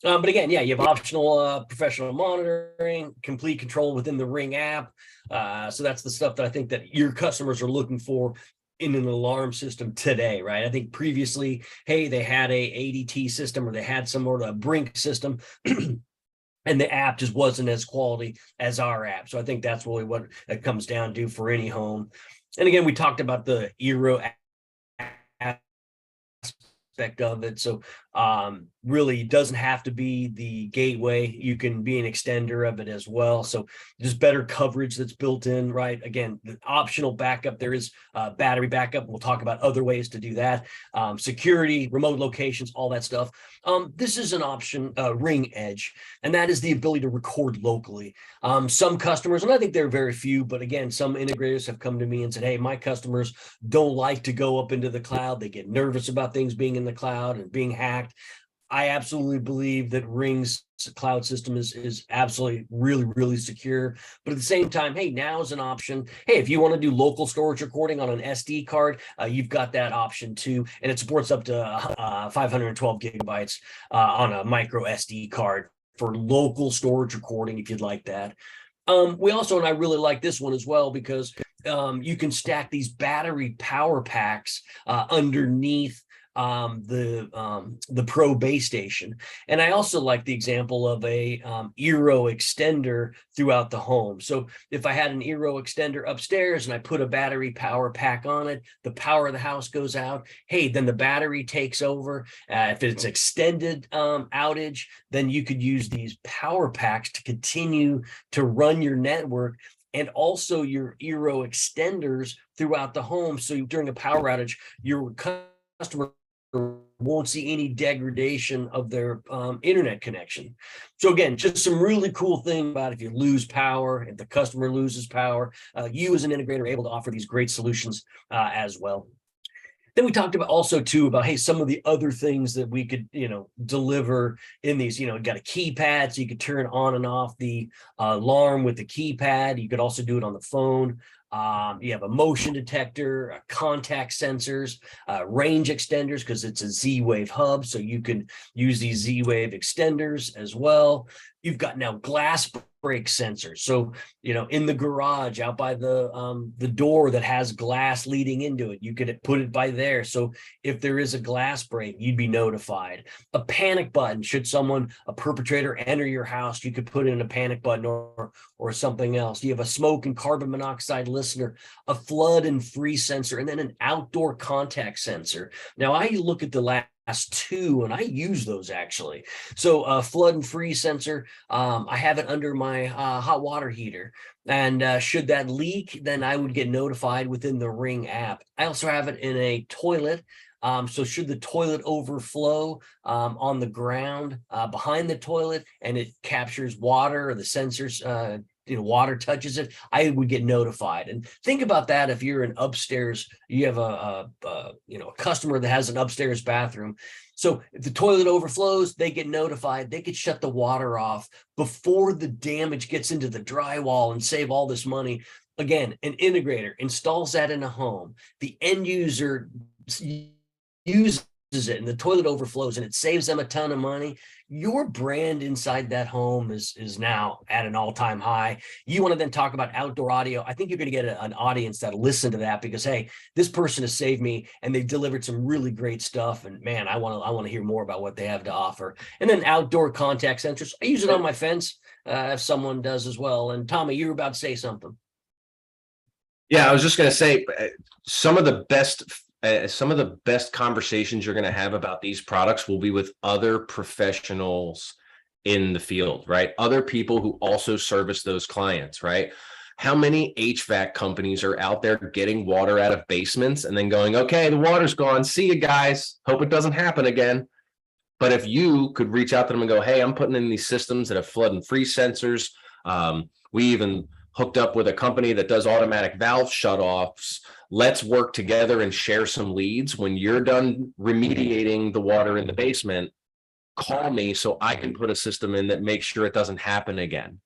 But again, yeah, you have optional professional monitoring, complete control within the Ring app. So that's the stuff that I think that your customers are looking for in an alarm system today, right? I think previously, hey, they had a ADT system or they had some sort of Brink system and the app just wasn't as quality as our app. So I think that's really what it comes down to for any home. And again, we talked about the Eero aspect of it. So really doesn't have to be the gateway. You can be an extender of it as well. So just better coverage that's built in, right? Again, the optional backup, there is battery backup. We'll talk about other ways to do that. Security, remote locations, all that stuff. This is an option, Ring Edge, and that is the ability to record locally. Some customers, and I think there are very few, but again, some integrators have come to me and said, hey, my customers don't like to go up into the cloud. They get nervous about things being in the cloud and being hacked. I absolutely believe that Ring's cloud system is absolutely really secure. But at the same time, hey, now's an option. Hey, if you want to do local storage recording on an SD card, you've got that option too. And it supports up to 512 gigabytes on a micro SD card for local storage recording if you'd like that. We also, and I really like this one as well, because you can stack these battery power packs underneath the Pro base station. And I also like the example of a Eero extender throughout the home. So if I had an Eero extender upstairs and I put a battery power pack on it, the power of the house goes out. Hey, then the battery takes over. If it's extended outage, then you could use these power packs to continue to run your network and also your Eero extenders throughout the home. So during a power outage, your customer won't see any degradation of their internet connection. So again, just some really cool thing about if you lose power, if the customer loses power, you as an integrator are able to offer these great solutions as well. Then we talked about also too about, hey, some of the other things that we could, deliver in these, got a keypad, so you could turn on and off the alarm with the keypad. You could also do it on the phone. You have a motion detector, contact sensors, range extenders, because it's a Z-Wave hub. So you can use these Z-Wave extenders as well. You've got now glass break sensors. So, in the garage out by the door that has glass leading into it, you could put it by there. So if there is a glass break, you'd be notified. A panic button, should a perpetrator enter your house, you could put in a panic button or something else. You have a smoke and carbon monoxide listener, a flood and freeze sensor, and then an outdoor contact sensor. Now I look at the last two, and I use those actually. So flood and freeze sensor, I have it under my hot water heater. And should that leak, then I would get notified within the Ring app. I also have it in a toilet. So should the toilet overflow on the ground behind the toilet and it captures water, or the sensors, water touches it, I would get notified. And think about that. If you're an upstairs, you have a customer that has an upstairs bathroom. So if the toilet overflows, they get notified. They could shut the water off before the damage gets into the drywall and save all this money. Again, an integrator installs that in a home. The end user uses it and the toilet overflows and it saves them a ton of money. Your brand inside that home is now at an all-time high. You want to then talk about outdoor audio. I think you're going to get an audience that'll listen to that because, hey, this person has saved me and they've delivered some really great stuff. And man, I want to hear more about what they have to offer. And then outdoor contact sensors. I use it on my fence if someone does as well. And Tommy, you were about to say something. Yeah, I was just going to say some of the best conversations you're going to have about these products will be with other professionals in the field, right? Other people who also service those clients, right? How many HVAC companies are out there getting water out of basements and then going, okay, the water's gone. See you guys. Hope it doesn't happen again. But if you could reach out to them and go, hey, I'm putting in these systems that have flood and freeze sensors. We even hooked up with a company that does automatic valve shutoffs. Let's work together and share some leads. When you're done remediating the water in the basement, call me so I can put a system in that makes sure it doesn't happen again.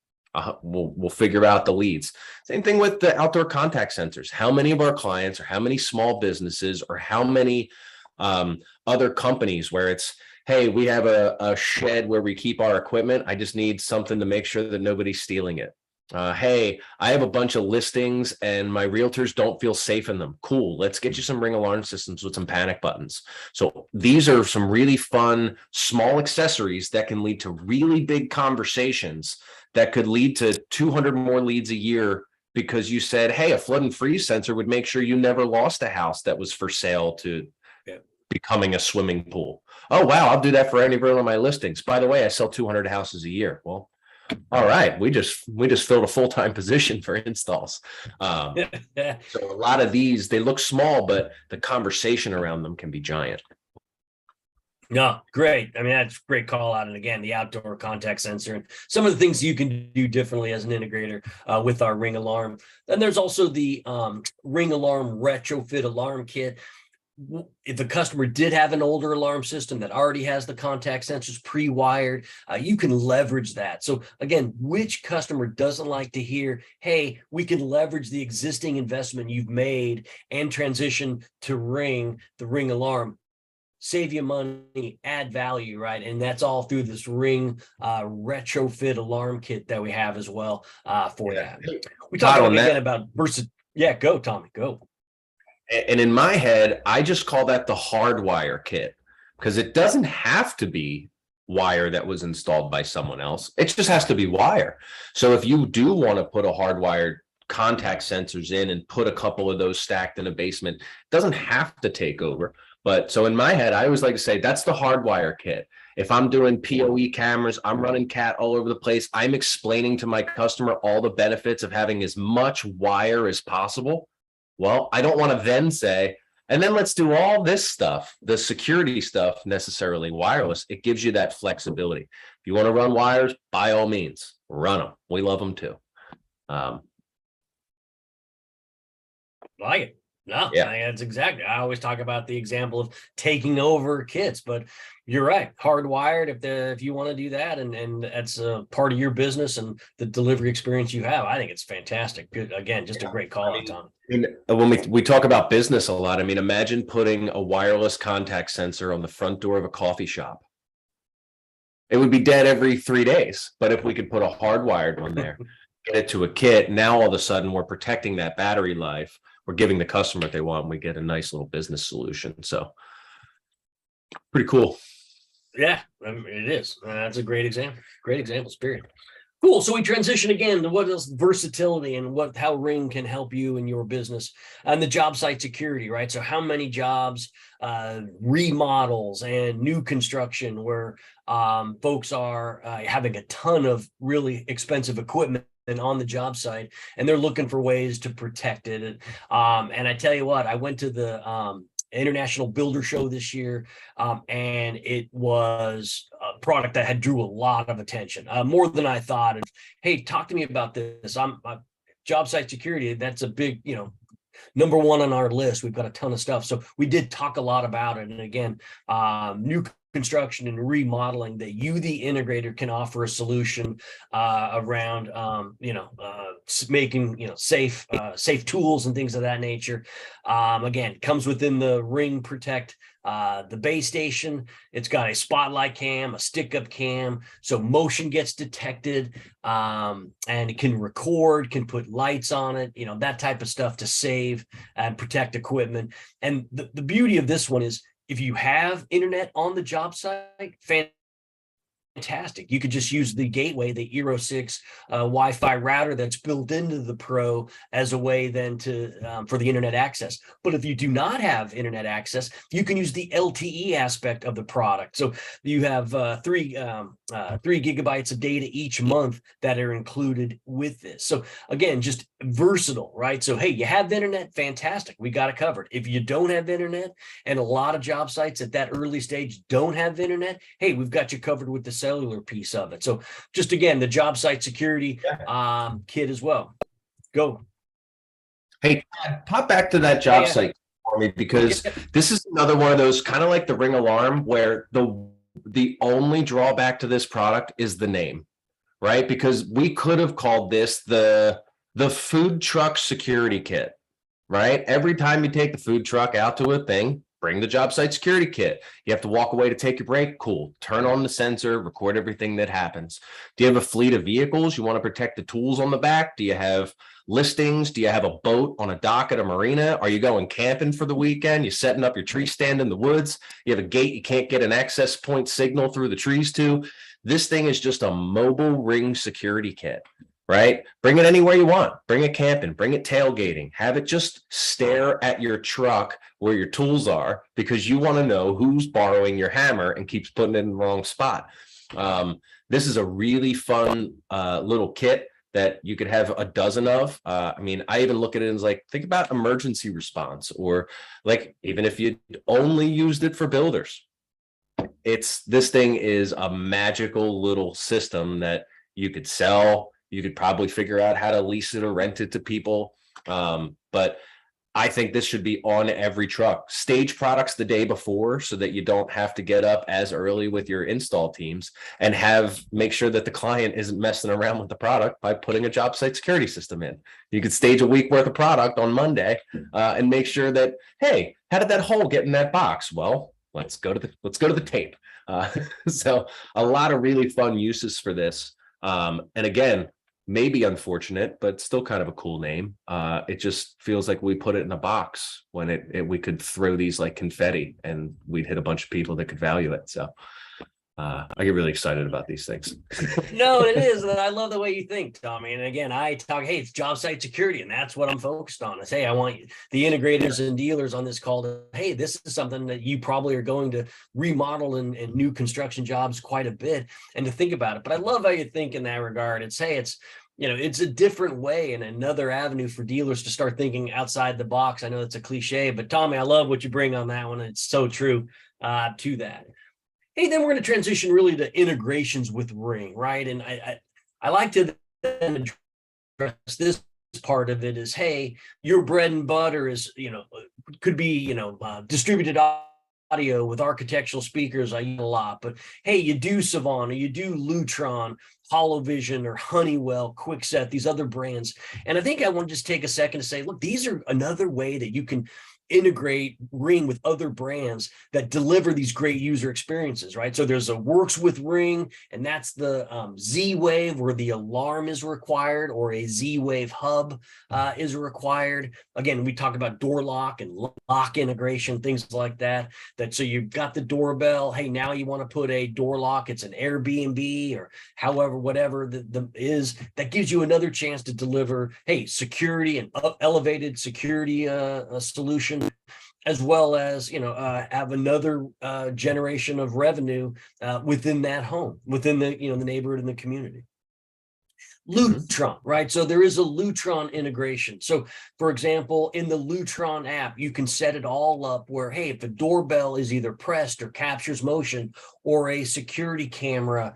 We'll figure out the leads. Same thing with the outdoor contact sensors. How many of our clients, or how many small businesses, or how many other companies where it's, hey, we have a shed where we keep our equipment. I just need something to make sure that nobody's stealing it. Hey, I have a bunch of listings and my realtors don't feel safe in them. Cool. Let's get you some Ring alarm systems with some panic buttons. So these are some really fun, small accessories that can lead to really big conversations that could lead to 200 more leads a year because you said, hey, a flood and freeze sensor would make sure you never lost a house that was for sale to becoming a swimming pool. Oh, wow. I'll do that for any one of my listings. By the way, I sell 200 houses a year. Well, all right, we just filled a full-time position for installs. So a lot of these, they look small, but the conversation around them can be giant. No, great. I mean, that's a great call out. And again, the outdoor contact sensor and some of the things you can do differently as an integrator with our Ring alarm. Then there's also the Ring alarm retrofit alarm kit. If the customer did have an older alarm system that already has the contact sensors pre-wired, you can leverage that. So again, which customer doesn't like to hear, hey, we can leverage the existing investment you've made and transition to the Ring alarm, save you money, add value, right? And that's all through this Ring retrofit alarm kit that we have as well for that. We talked again about versatility. Yeah, go, Tommy, go. And in my head, I just call that the hardwire kit because it doesn't have to be wire that was installed by someone else. It just has to be wire. So if you do want to put a hardwired contact sensors in and put a couple of those stacked in a basement, it doesn't have to take over. But so in my head, I always like to say that's the hardwire kit. If I'm doing PoE cameras, I'm running CAT all over the place. I'm explaining to my customer all the benefits of having as much wire as possible. Well, I don't want to then say, and then let's do all this stuff, the security stuff, necessarily wireless. It gives you that flexibility. If you want to run wires, by all means, run them. We love them too. Like it. No, yeah, that's exactly. I always talk about the example of taking over kits, but you're right. Hardwired. If you want to do that, and that's a part of your business and the delivery experience you have, I think it's fantastic. Good. Again, just a great call out, Tom. When we talk about business a lot, I mean, imagine putting a wireless contact sensor on the front door of a coffee shop. It would be dead every 3 days, but if we could put a hardwired one there, get it to a kit, now all of a sudden we're protecting that battery life. We're giving the customer what they want, and we get a nice little business solution. So pretty cool. Yeah, it is. That's a great example. Great example, Spirit. Cool. So we transition again to what is versatility and how Ring can help you in your business and the job site security, right? So how many jobs, remodels and new construction where folks are having a ton of really expensive equipment and on the job site, and they're looking for ways to protect it. And I tell you what, I went to the International Builder Show this year, and it was a product that had drew a lot of attention, more than I thought. And hey, talk to me about this. I'm job site security. That's a big, number one on our list. We've got a ton of stuff. So we did talk a lot about it. And again, new construction and remodeling, that you, the integrator, can offer a solution around, making, safe tools and things of that nature. Again, comes within the Ring Protect, the base station. It's got a spotlight cam, a stick-up cam, so motion gets detected, and it can record, can put lights on it, that type of stuff to save and protect equipment. And the beauty of this one is, if you have internet on the job site, fantastic. You could just use the gateway, the Eero 6 Wi-Fi router that's built into the Pro as a way then to for the internet access. But if you do not have internet access, you can use the LTE aspect of the product. So you have 3 gigabytes of data each month that are included with this. So again, just versatile, right? So hey, you have internet, fantastic. We got it covered. If you don't have internet, and a lot of job sites at that early stage don't have internet, hey, we've got you covered with the cellular piece of it. So just again, the job site security kit as well. Go. Hey, pop back to that job site for me, because this is another one of those kind of like the Ring alarm, where the only drawback to this product is the name, right? Because we could have called this the food truck security kit, right? Every time you take the food truck out to a thing, bring the job site security kit. You have to walk away to take your break. Cool. Turn on the sensor, record everything that happens. Do you have a fleet of vehicles? You want to protect the tools on the back? Do you have listings? Do you have a boat on a dock at a marina? Are you going camping for the weekend? You setting up your tree stand in the woods? You have a gate you can't get an access point signal through the trees to? This thing is just a mobile Ring security kit, right? Bring it anywhere you want. Bring it camping, bring it tailgating, have it just stare at your truck where your tools are, because you want to know who's borrowing your hammer and keeps putting it in the wrong spot. This is a really fun little kit that you could have a dozen of. I even look at it as like, think about emergency response, or like, even if you only used it for builders, this thing is a magical little system that you could sell. You could probably figure out how to lease it or rent it to people. But I think this should be on every truck. Stage products the day before, so that you don't have to get up as early with your install teams, and make sure that the client isn't messing around with the product by putting a job site security system in. You could stage a week worth of product on Monday and make sure that, hey, how did that hole get in that box? Well, let's go to the tape. So a lot of really fun uses for this. And again, maybe unfortunate, but still kind of a cool name. It just feels like we put it in a box when we could throw these like confetti and we'd hit a bunch of people that could value it. So I get really excited about these things. No, it is. And I love the way you think, Tommy. And again, I talk, hey, it's job site security. And that's what I'm focused on. I say, I want the integrators and dealers on this call to, hey, this is something that you probably are going to remodel in new construction jobs quite a bit, and to think about it. But I love how you think in that regard. It's a different way and another avenue for dealers to start thinking outside the box. I know it's a cliche, but Tommy, I love what you bring on that one. It's so true to that. Hey, then we're going to transition really to integrations with Ring, right? And I like to then address this part of it is, hey, your bread and butter is, could be, distributed audio with architectural speakers. I use a lot, but hey, you do Savant, or you do Lutron, HoloVision, or Honeywell, Kwikset, these other brands. And I think I want to just take a second to say, look, these are another way that you can integrate Ring with other brands that deliver these great user experiences, right? So there's a Works with Ring, and that's the Z-Wave, where the alarm is required, or a Z-Wave hub is required. Again, we talk about door lock and lock integration, things like that. So you've got the doorbell. Hey, now you want to put a door lock. It's an Airbnb or however, whatever the is, that gives you another chance to deliver, hey, security and elevated security solution, as well as, have another generation of revenue within that home, within the, the neighborhood and the community. Lutron, right? So there is a Lutron integration. So for example, in the Lutron app, you can set it all up where, hey, if a doorbell is either pressed or captures motion, or a security camera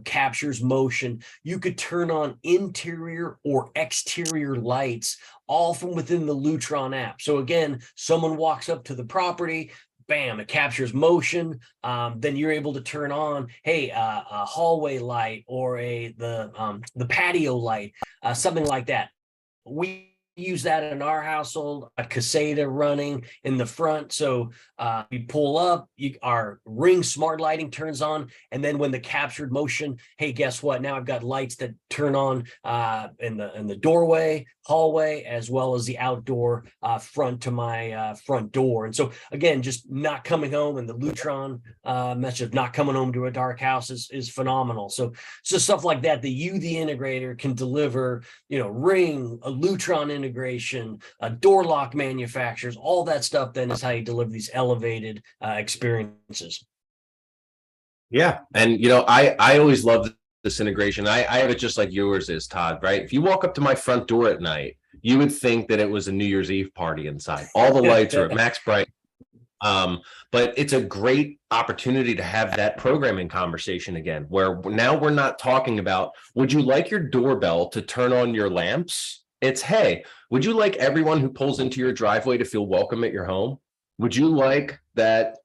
captures motion, you could turn on interior or exterior lights all from within the Lutron app. So again, someone walks up to the property, bam, it captures motion. Then you're able to turn on, hey, a hallway light, or the patio light, something like that. We use that in our household, a caseta running in the front. So you pull up, our Ring smart lighting turns on, and then when the captured motion, hey, guess what? Now I've got lights that turn on in the doorway, hallway, as well as the outdoor front to my front door. And so again, just not coming home, and the Lutron message of not coming home to a dark house is phenomenal. So stuff like that you, the integrator, can deliver, Ring, a Lutron integration, door lock manufacturers, all that stuff then is how you deliver these elevated experiences. Yeah. And, I always love this integration. I have it just like yours is, Todd, right? If you walk up to my front door at night, you would think that it was a New Year's Eve party inside. All the lights are at max bright. But it's a great opportunity to have that programming conversation again, where now we're not talking about, would you like your doorbell to turn on your lamps? It's, hey, would you like everyone who pulls into your driveway to feel welcome at your home? Would you like that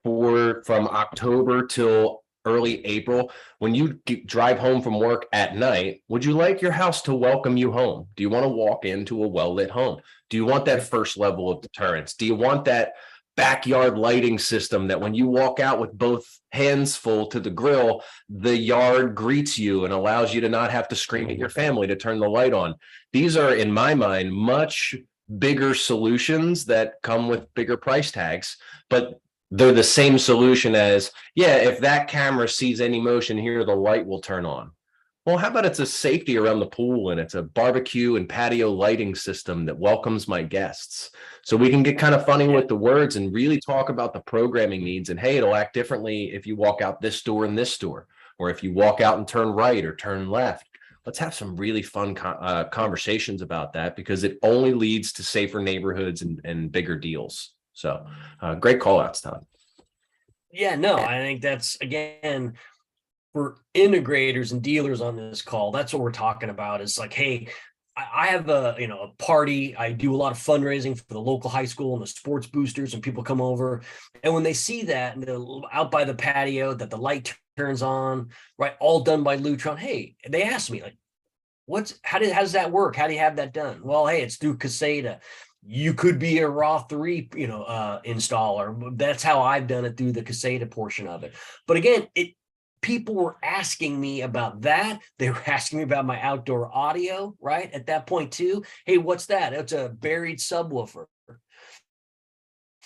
from October till early April, when you drive home from work at night, would you like your house to welcome you home? Do you want to walk into a well-lit home? Do you want that first level of deterrence? Do you want that backyard lighting system that when you walk out with both hands full to the grill, the yard greets you and allows you to not have to scream at your family to turn the light on? These are, in my mind, much bigger solutions that come with bigger price tags, but they're the same solution as, yeah, if that camera sees any motion here, the light will turn on. Well, how about it's a safety around the pool, and it's a barbecue and patio lighting system that welcomes my guests. So we can get kind of funny with the words and really talk about the programming needs. And hey, it'll act differently if you walk out this door and this door, or if you walk out and turn right or turn left. Let's have some really fun conversations about that, because it only leads to safer neighborhoods and bigger deals. So great call outs, Todd. Yeah, no, I think that's, again, for integrators and dealers on this call, that's what we're talking about. Is like, hey, I have a party. I do a lot of fundraising for the local high school and the sports boosters, and people come over, and when they see that, and they're out by the patio, that the light turns on, right, all done by Lutron. Hey, they ask me, like, how does that work? How do you have that done? Well, hey, it's through Caseta. You could be a Raw 3, installer. That's how I've done it, through the Caseta portion of it. But again, people were asking me about that. They were asking me about my outdoor audio, right? At that point too. Hey, what's that? It's a buried subwoofer.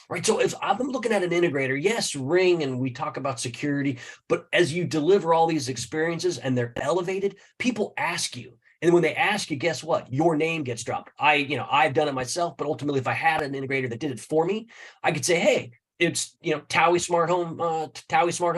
Right. So if I'm looking at an integrator, yes, Ring, and we talk about security, but as you deliver all these experiences and they're elevated, people ask you. And when they ask you, guess what? Your name gets dropped. I've done it myself, but ultimately, if I had an integrator that did it for me, I could say, hey, it's, Towie Smart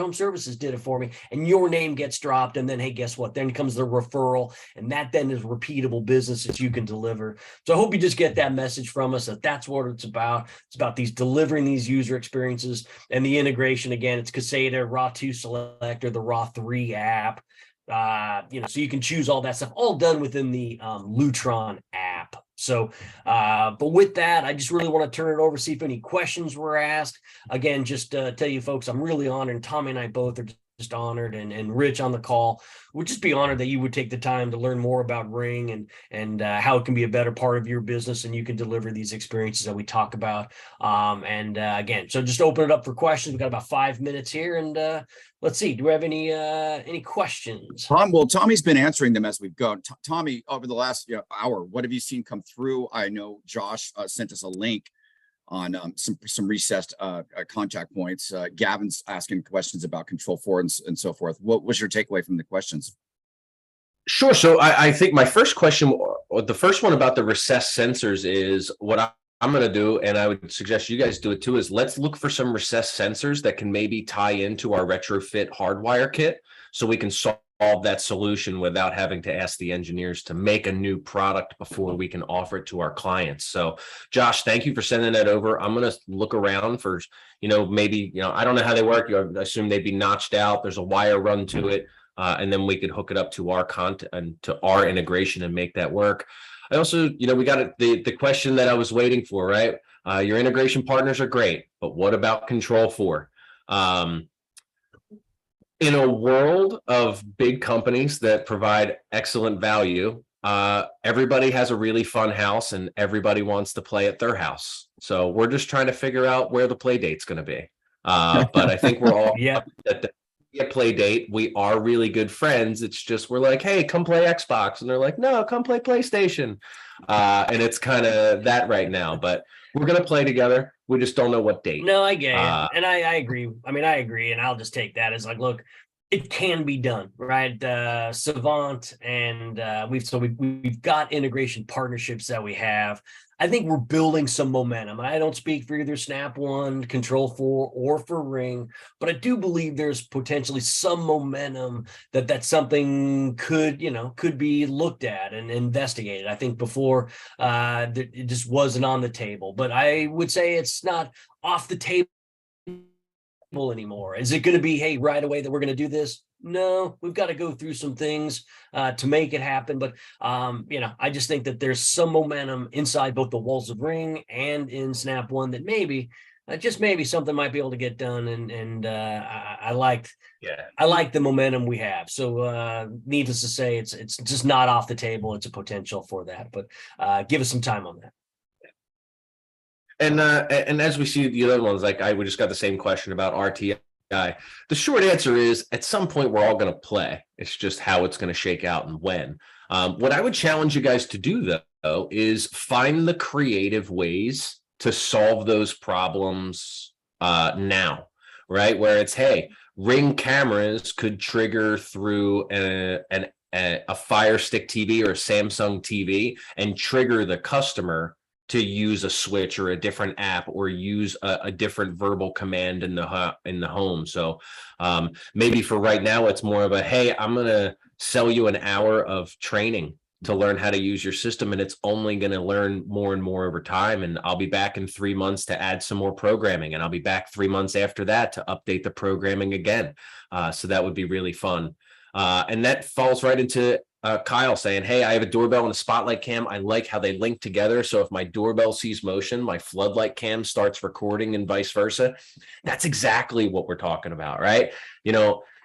Home Services did it for me, and your name gets dropped. And then, hey, guess what? Then comes the referral, and that then is repeatable business that you can deliver. So I hope you just get that message from us, that that's what it's about. It's about delivering these user experiences, and the integration. Again, it's Caseta, Raw 2 Select, or the Raw 3 app. So you can choose all that stuff, all done within the Lutron app. So, but with that, I just really want to turn it over, see if any questions were asked. Again, just tell you folks, I'm really honored, and Tommy and I both are just honored, and Rich on the call. We'd just be honored that you would take the time to learn more about Ring and how it can be a better part of your business, and you can deliver these experiences that we talk about. Again, so just open it up for questions. We've got about 5 minutes here, and let's see. Do we have any questions? Tommy's been answering them as we've gone. Tommy, over the last hour, what have you seen come through? I know Josh sent us a link on some recessed contact points. Gavin's asking questions about Control4 and so forth. What was your takeaway from the questions? Sure. So I think my first question, or the first one about the recessed sensors, is what I'm going to do, and I would suggest you guys do it too, is let's look for some recessed sensors that can maybe tie into our retrofit hardwire kit, so we can solve that solution without having to ask the engineers to make a new product before we can offer it to our clients. So Josh, thank you for sending that over. I'm going to look around for, maybe, I don't know how they work. I assume they'd be notched out. There's a wire run to it. And then we could hook it up to our content and to our integration and make that work. I also, we got the question that I was waiting for, right? Your integration partners are great, but what about Control4? In a world of big companies that provide excellent value, everybody has a really fun house and everybody wants to play at their house. So we're just trying to figure out where the play date's going to be. But I think we're all at the play date. We are really good friends. It's just we're like, hey, come play Xbox, and they're like, no, come play PlayStation. And it's kind of that right now. But we're gonna play together. We just don't know what date. No, I get it. And I agree. I mean, I agree, and I'll just take that as like, look, it can be done, right? Savant, and we've got integration partnerships that we have. I think we're building some momentum. I don't speak for either Snap One, Control4, or for Ring, but I do believe there's potentially some momentum that something could be looked at and investigated. I think before it just wasn't on the table, but I would say it's not off the table anymore. Is it going to be, hey, right away that we're going to do this? No, we've got to go through some things to make it happen. But I just think that there's some momentum inside both the walls of Ring and in Snap One that maybe, just maybe, something might be able to get done. And I like the momentum we have. So needless to say, it's just not off the table. It's a potential for that. But give us some time on that. And as we see the other ones, like we just got the same question about RTI. The short answer is at some point we're all going to play. It's just how it's going to shake out and when. What I would challenge you guys to do, though, is find the creative ways to solve those problems now, right? Where it's, hey, Ring cameras could trigger through a Fire Stick TV or a Samsung TV and trigger the customer to use a switch or a different app or use a different verbal command in the home. So maybe for right now, it's more of a, hey, I'm going to sell you an hour of training to learn how to use your system. And it's only going to learn more and more over time. And I'll be back in 3 months to add some more programming. And I'll be back 3 months after that to update the programming again. So that would be really fun. And that falls right into Kyle saying, hey, I have a doorbell and a spotlight cam. I like how they link together. So if my doorbell sees motion, my floodlight cam starts recording and vice versa. That's exactly what we're talking about, right?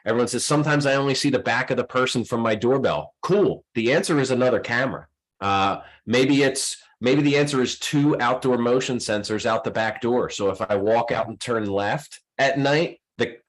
Everyone says, sometimes I only see the back of the person from my doorbell. Cool. The answer is another camera. Maybe the answer is 2 outdoor motion sensors out the back door. So if I walk out and turn left at night,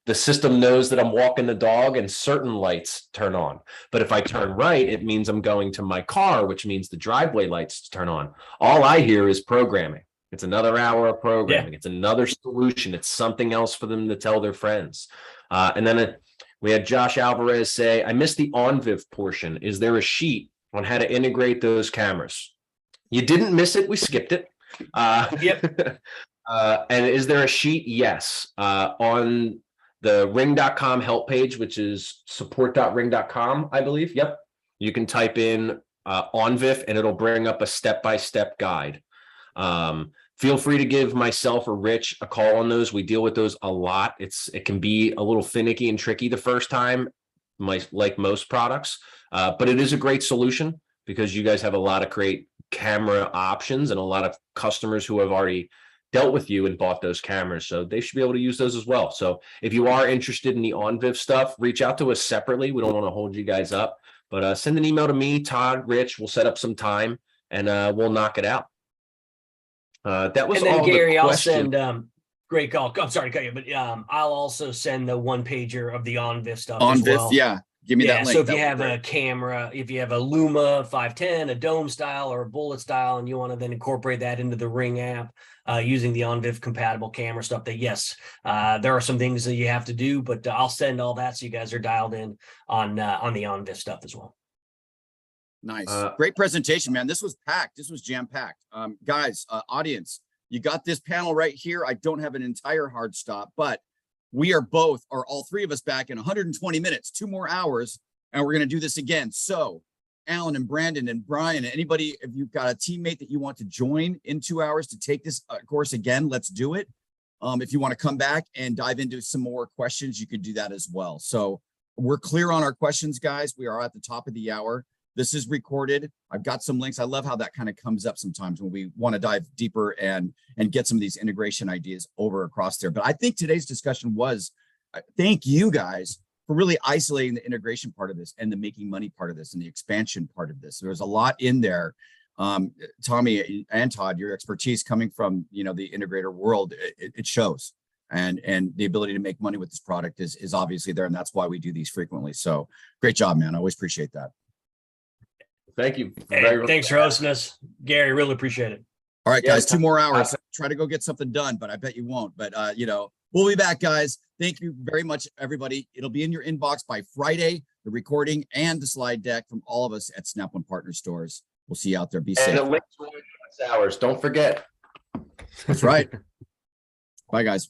the system knows that I'm walking the dog and certain lights turn on. But if I turn right, it means I'm going to my car, which means the driveway lights turn on. All I hear is programming. It's another hour of programming. Yeah. It's another solution. It's something else for them to tell their friends. And then we had Josh Alvarez say, I missed the OnViv portion. Is there a sheet on how to integrate those cameras? You didn't miss it. We skipped it. Yep. And is there a sheet? Yes. On the ring.com help page, which is support.ring.com, I believe. Yep. You can type in OnViv and it'll bring up a step-by-step guide. Feel free to give myself or Rich a call on those. We deal with those a lot. It can be a little finicky and tricky the first time, like most products, but it is a great solution because you guys have a lot of great camera options and a lot of customers who have already dealt with you and bought those cameras. So they should be able to use those as well. So if you are interested in the OnViv stuff, reach out to us separately. We don't want to hold you guys up, but send an email to me, Todd, Rich. We'll set up some time and we'll knock it out. That was and then all Gary, the I'll questions. send great call. I'm sorry to cut you, but I'll also send the one pager of the OnViv stuff as OnViv, well. yeah. Give me that link. So if That you would be have great. a camera, if you have a Luma 510, a dome style or a bullet style, and you want to then incorporate that into the Ring app using the OnViv compatible camera stuff, that yes, there are some things that you have to do, but I'll send all that so you guys are dialed in on the OnViv stuff as well. Nice. Great presentation, man. This was packed. This was jam-packed. Guys, audience, you got this panel right here. I don't have an entire hard stop, but we are all three of us back in 120 minutes, 2 more hours, and we're going to do this again. So Alan and Brandon and Brian, anybody, if you've got a teammate that you want to join in 2 hours to take this course again, let's do it. If you want to come back and dive into some more questions, you could do that as well. So we're clear on our questions, guys. We are at the top of the hour. This is recorded. I've got some links. I love how that kind of comes up sometimes when we want to dive deeper and get some of these integration ideas over across there. But I think today's discussion was, thank you guys for really isolating the integration part of this and the making money part of this and the expansion part of this. There's a lot in there. Tommy and Todd, your expertise coming from, the integrator world, it shows. And the ability to make money with this product is obviously there. And that's why we do these frequently. So great job, man. I always appreciate that. Thank you. Hey, thanks for hosting us, Gary. Really appreciate it. All right, guys, 2 more hours. Try to go get something done, but I bet you won't. But, we'll be back, guys. Thank you very much, everybody. It'll be in your inbox by Friday, the recording and the slide deck from all of us at Snap One Partner Stores. We'll see you out there. Be safe. And the links will be in hours. Don't forget. That's right. Bye, guys.